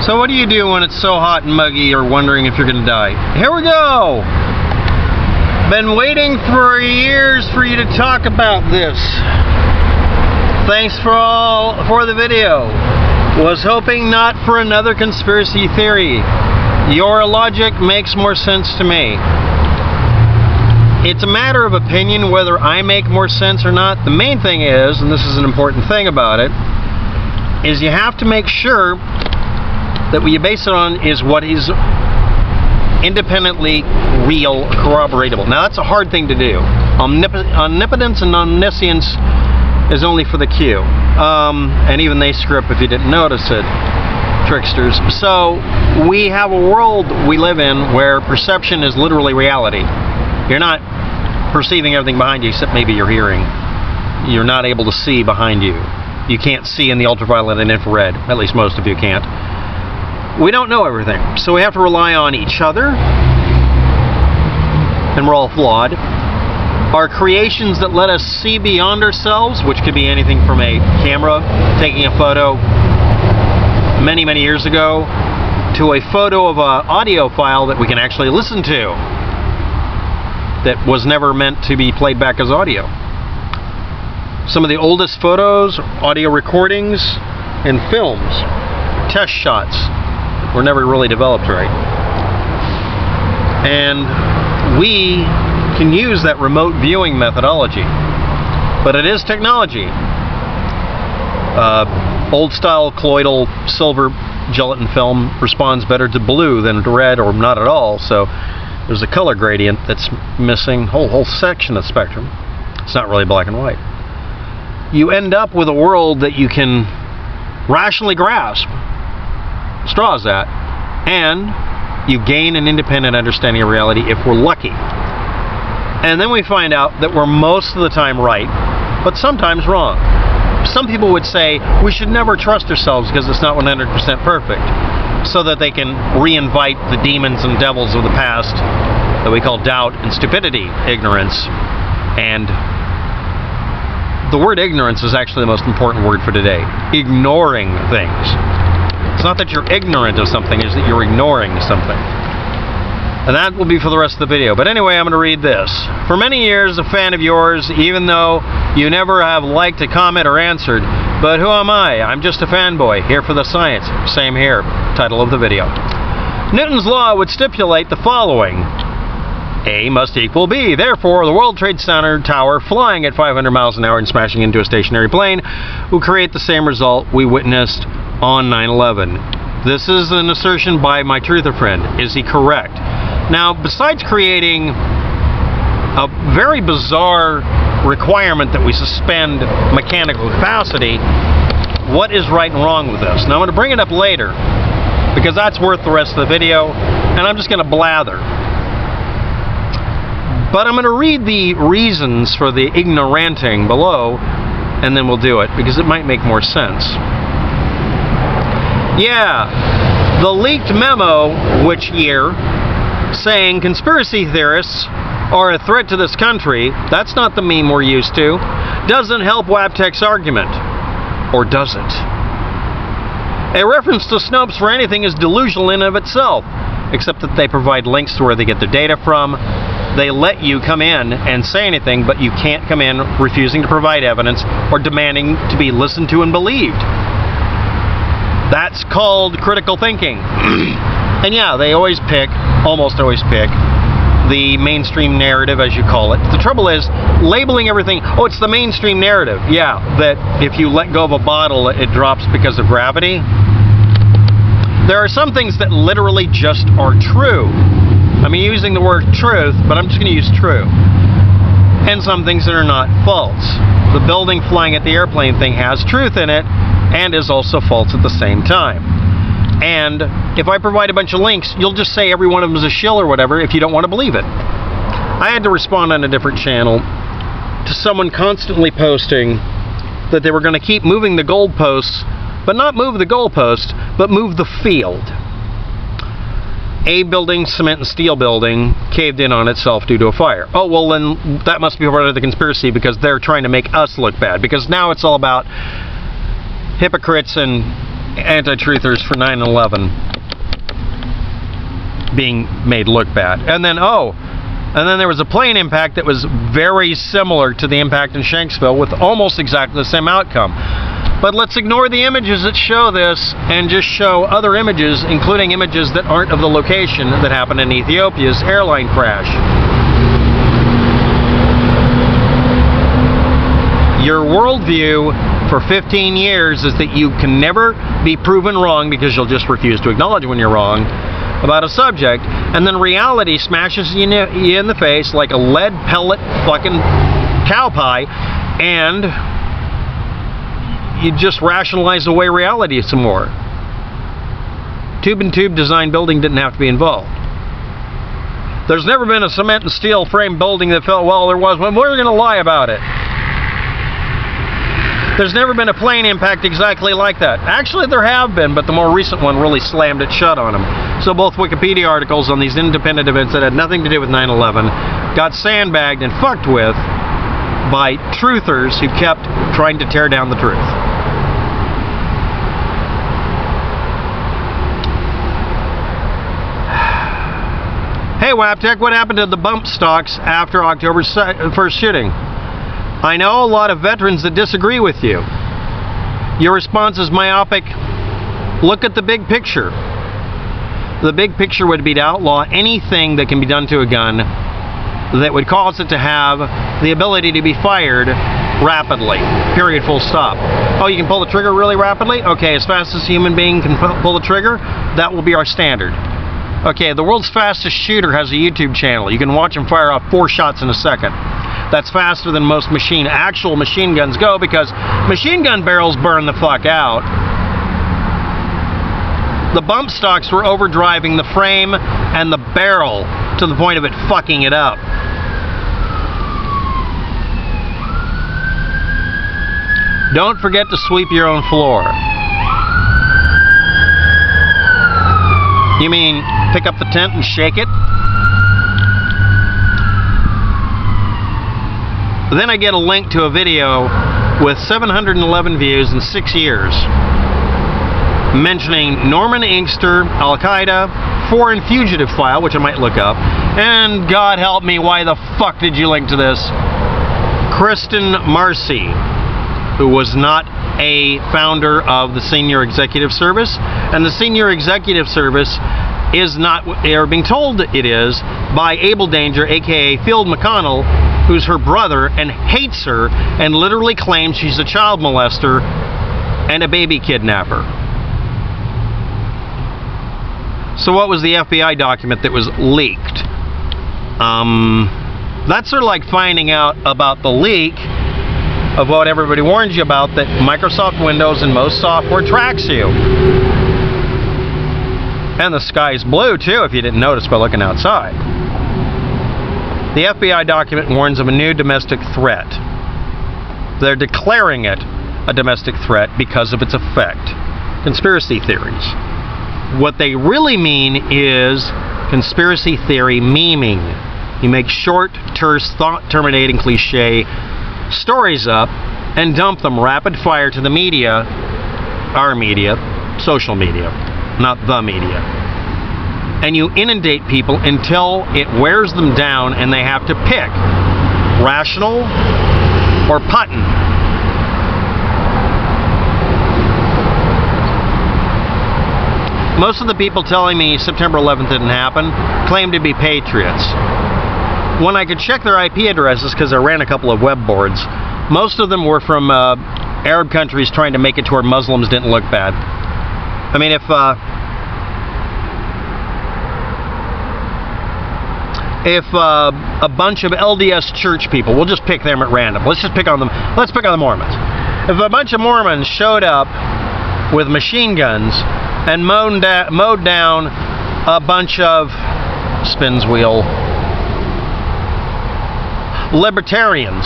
So what do you do when it's so hot and muggy or wondering if you're going to die? Here we go! Been waiting for years for you to talk about this. Thanks for the video. Was hoping not for another conspiracy theory. Your logic makes more sense to me. It's a matter of opinion whether I make more sense or not. The main thing is, and this is an important thing about it, is you have to make sure that what you base it on is what is independently real, corroboratable. Now that's a hard thing to do. Omnipotence and omniscience is only for the Q. And even they screw up if you didn't notice it. Tricksters. So we have a world we live in where perception is literally reality. You're not perceiving everything behind you except maybe your hearing. You're not able to see behind you. You can't see in the ultraviolet and infrared. At least most of you can't. We don't know everything, so we have to rely on each other, and we're all flawed. Our creations that let us see beyond ourselves, which could be anything from a camera taking a photo many, many years ago, to a photo of an audio file that we can actually listen to that was never meant to be played back as audio. Some of the oldest photos, audio recordings, and films, test shots, were never really developed right. And we can use that remote viewing methodology. But it is technology. Old style colloidal silver gelatin film responds better to blue than to red or not at all, so there's a color gradient that's missing whole section of the spectrum. It's not really black and white. You end up with a world that you can rationally grasp straws at, and you gain an independent understanding of reality if we're lucky. And then we find out that we're most of the time right, but sometimes wrong. Some people would say we should never trust ourselves because it's not 100% perfect, so that they can reinvite the demons and devils of the past that we call doubt and stupidity, ignorance. And the word ignorance is actually the most important word for today. Ignoring things. It's not that you're ignorant of something, it's that you're ignoring something. And that will be for the rest of the video. But anyway, I'm going to read this. For many years, a fan of yours, even though you never have liked a comment or answered. But who am I? I'm just a fanboy, here for the science. Same here. Title of the video. Newton's law would stipulate the following. A must equal B. Therefore, the World Trade Center tower flying at 500 miles an hour and smashing into a stationary plane will create the same result we witnessed on 9/11. This is an assertion by my truther friend. Is he correct? Now, besides creating a very bizarre requirement that we suspend mechanical capacity, what is right and wrong with this? Now, I'm going to bring it up later because that's worth the rest of the video, and I'm just going to blather. But I'm going to read the reasons for the ignoranting below, and then we'll do it, because it might make more sense. Yeah, the leaked memo, which year, saying conspiracy theorists are a threat to this country, that's not the meme we're used to, doesn't help Wabtek's argument. Or does it? A reference to Snopes for anything is delusional in and of itself, except that they provide links to where they get their data from. They let you come in and say anything, but you can't come in refusing to provide evidence or demanding to be listened to and believed. That's called critical thinking. And yeah, they always pick, almost always pick, the mainstream narrative, as you call it. The trouble is, labeling everything, oh, it's the mainstream narrative. Yeah, that if you let go of a bottle, it drops because of gravity. There are some things that literally just are true. I mean, using the word truth, but I'm just going to use true. And some things that are not false. The building flying at the airplane thing has truth in it, and is also false at the same time. And if I provide a bunch of links, you'll just say every one of them is a shill or whatever if you don't want to believe it. I had to respond on a different channel to someone constantly posting that they were going to keep moving the goalposts, but not move the goalpost, but move the field. A building, cement and steel building, caved in on itself due to a fire. Oh, well then that must be part of the conspiracy because they're trying to make us look bad. Because now it's all about hypocrites and anti-truthers for 9/11 being made look bad. And then there was a plane impact that was very similar to the impact in Shanksville with almost exactly the same outcome. But let's ignore the images that show this and just show other images, including images that aren't of the location that happened in Ethiopia's airline crash. Your worldview for 15 years is that you can never be proven wrong because you'll just refuse to acknowledge when you're wrong about a subject, and then reality smashes you in the face like a lead pellet fucking cow pie, and you just rationalize away reality some more. Tube and tube design building didn't have to be involved. There's never been a cement and steel frame building that felt, well, there was one. We're going to lie about it. There's never been a plane impact exactly like that. Actually, there have been, but the more recent one really slammed it shut on them. So both Wikipedia articles on these independent events that had nothing to do with 9/11 got sandbagged and fucked with by truthers who kept trying to tear down the truth. Hey, Waptech, what happened to the bump stocks after October 1st shooting? I know a lot of veterans that disagree with you. Your response is myopic. Look at the big picture. The big picture would be to outlaw anything that can be done to a gun that would cause it to have the ability to be fired rapidly. Period, full stop. Oh, you can pull the trigger really rapidly? Okay, as fast as a human being can pull the trigger, that will be our standard. Okay, the world's fastest shooter has a YouTube channel. You can watch him fire off 4 shots in a second. That's faster than most actual machine guns go, because machine gun barrels burn the fuck out. The bump stocks were overdriving the frame and the barrel to the point of it fucking it up. Don't forget to sweep your own floor. You mean pick up the tent and shake it? Then I get a link to a video with 711 views in 6 years mentioning Norman Inkster, Al-Qaeda, foreign fugitive file, which I might look up, and God help me, why the fuck did you link to this? Kristen Marcy, who was not a founder of the Senior Executive Service, and the Senior Executive Service is not, or being told it is, by Abel Danger, aka Field McConnell, who's her brother and hates her and literally claims she's a child molester and a baby kidnapper. So what was the FBI document that was leaked? That's sort of like finding out about the leak of what everybody warns you about, that Microsoft Windows and most software tracks you. And the sky's blue too, if you didn't notice by looking outside. The FBI document warns of a new domestic threat. They're declaring it a domestic threat because of its effect. Conspiracy theories. What they really mean is conspiracy theory memeing. You make short, terse, thought-terminating cliche stories up and dump them rapid fire to the media, our media, social media, not the media. And you inundate people until it wears them down and they have to pick rational or puttin. Most of the people telling me September 11th didn't happen claim to be patriots. When I could check their IP addresses, because I ran a couple of web boards, most of them were from Arab countries trying to make it to where Muslims didn't look bad. I mean, if a bunch of LDS church people, we'll just pick them at random. Let's pick on the Mormons. If a bunch of Mormons showed up with machine guns and mowed down a bunch of spins wheel libertarians,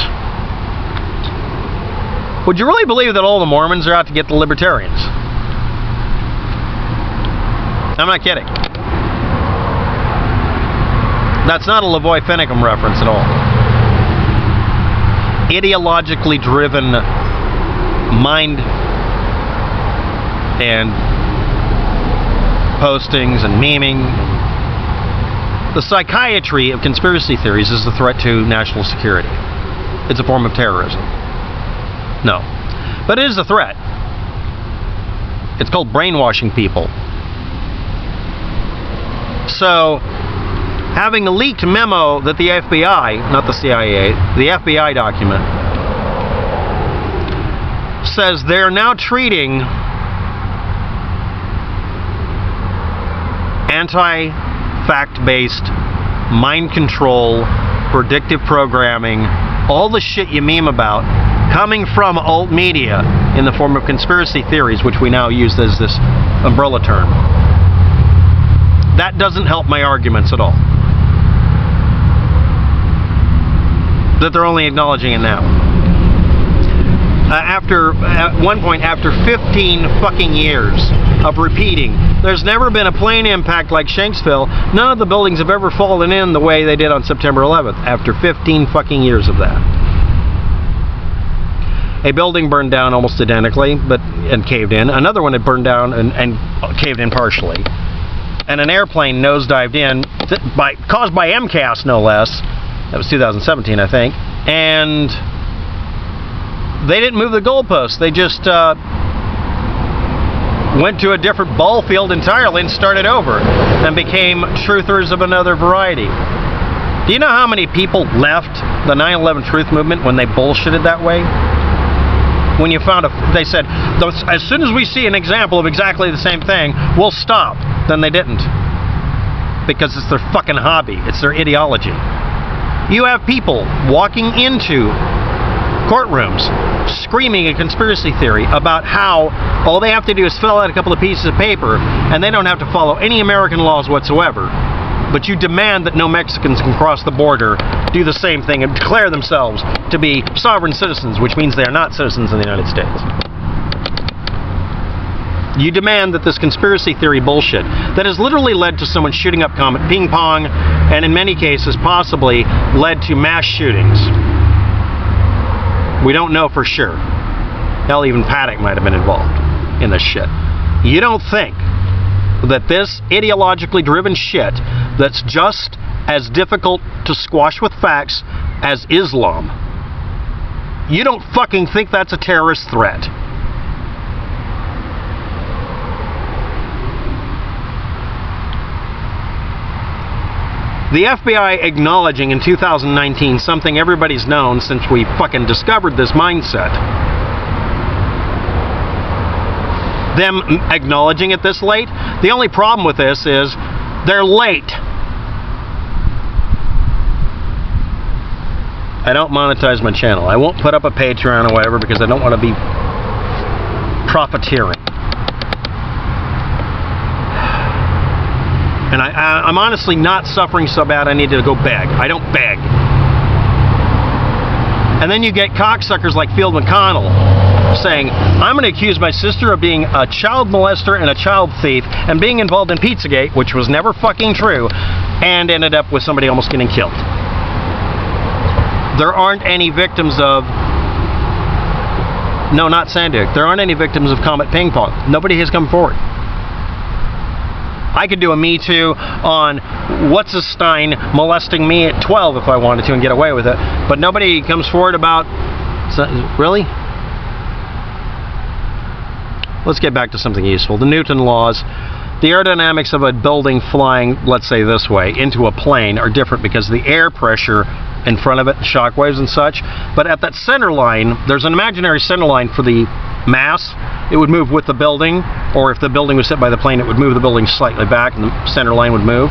would you really believe that all the Mormons are out to get the libertarians? I'm not kidding. That's not a Lavoie Finicum reference at all. Ideologically driven mind and postings and memeing. The psychiatry of conspiracy theories is the threat to national security. It's a form of terrorism. No. But it is a threat. It's called brainwashing people. So, having a leaked memo that the FBI, not the CIA, the FBI document, says they're now treating anti-fact-based mind control, predictive programming, all the shit you meme about, coming from alt media in the form of conspiracy theories, which we now use as this umbrella term. That doesn't help my arguments at all. That they're only acknowledging it now. At one point, after 15 fucking years of repeating, there's never been a plane impact like Shanksville. None of the buildings have ever fallen in the way they did on September 11th, after 15 fucking years of that. A building burned down almost identically, and caved in. Another one had burned down and caved in partially. And an airplane nosedived in, caused by MCAS, no less. That was 2017, I think. And they didn't move the goalposts. They just went to a different ball field entirely and started over and became truthers of another variety. Do you know how many people left the 9/11 truth movement when they bullshitted that way? When you found they said, as soon as we see an example of exactly the same thing, we'll stop. Then they didn't. Because it's their fucking hobby. It's their ideology. You have people walking into courtrooms screaming a conspiracy theory about how all they have to do is fill out a couple of pieces of paper and they don't have to follow any American laws whatsoever. But you demand that no Mexicans can cross the border, do the same thing, and declare themselves to be sovereign citizens, which means they are not citizens in the United States. You demand that this conspiracy theory bullshit that has literally led to someone shooting up Comet Ping Pong, and in many cases possibly led to mass shootings. We don't know for sure. Hell, even Paddock might have been involved in this shit. You don't think that this ideologically driven shit that's just as difficult to squash with facts as Islam, you don't fucking think that's a terrorist threat? The FBI acknowledging in 2019 something everybody's known since we fucking discovered this mindset. Them acknowledging it this late, the only problem with this is they're late. I don't monetize my channel. I won't put up a Patreon or whatever because I don't want to be profiteering. And I'm honestly not suffering so bad I need to go beg. I don't beg. And then you get cocksuckers like Field McConnell saying, I'm going to accuse my sister of being a child molester and a child thief and being involved in Pizzagate, which was never fucking true, and ended up with somebody almost getting killed. There aren't any victims of... No, not Sandig. There aren't any victims of Comet Ping Pong. Nobody has come forward. I could do a Me Too on What's-a-Stein molesting me at 12 if I wanted to and get away with it. But nobody comes forward about... Really? Let's get back to something useful. The Newton laws. The aerodynamics of a building flying, let's say this way, into a plane are different because of the air pressure in front of it, shock waves and such. But at that center line, there's an imaginary center line for the mass. It would move with the building, or if the building was hit by the plane, it would move the building slightly back and the center line would move.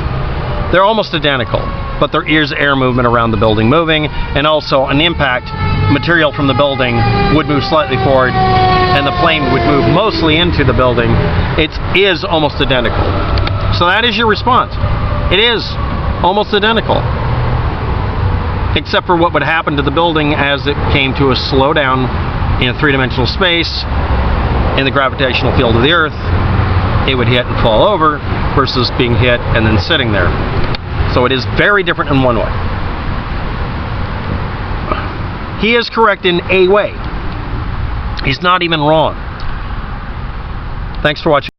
They're almost identical, but there is air movement around the building moving, and also an impact material from the building would move slightly forward, and the plane would move mostly into the building. It is almost identical. So that is your response. It is almost identical. Except for what would happen to the building as it came to a slowdown in a three-dimensional space, in the gravitational field of the Earth. It would hit and fall over versus being hit and then sitting there. So it is very different in one way. He is correct in a way. He's not even wrong. Thanks for watching.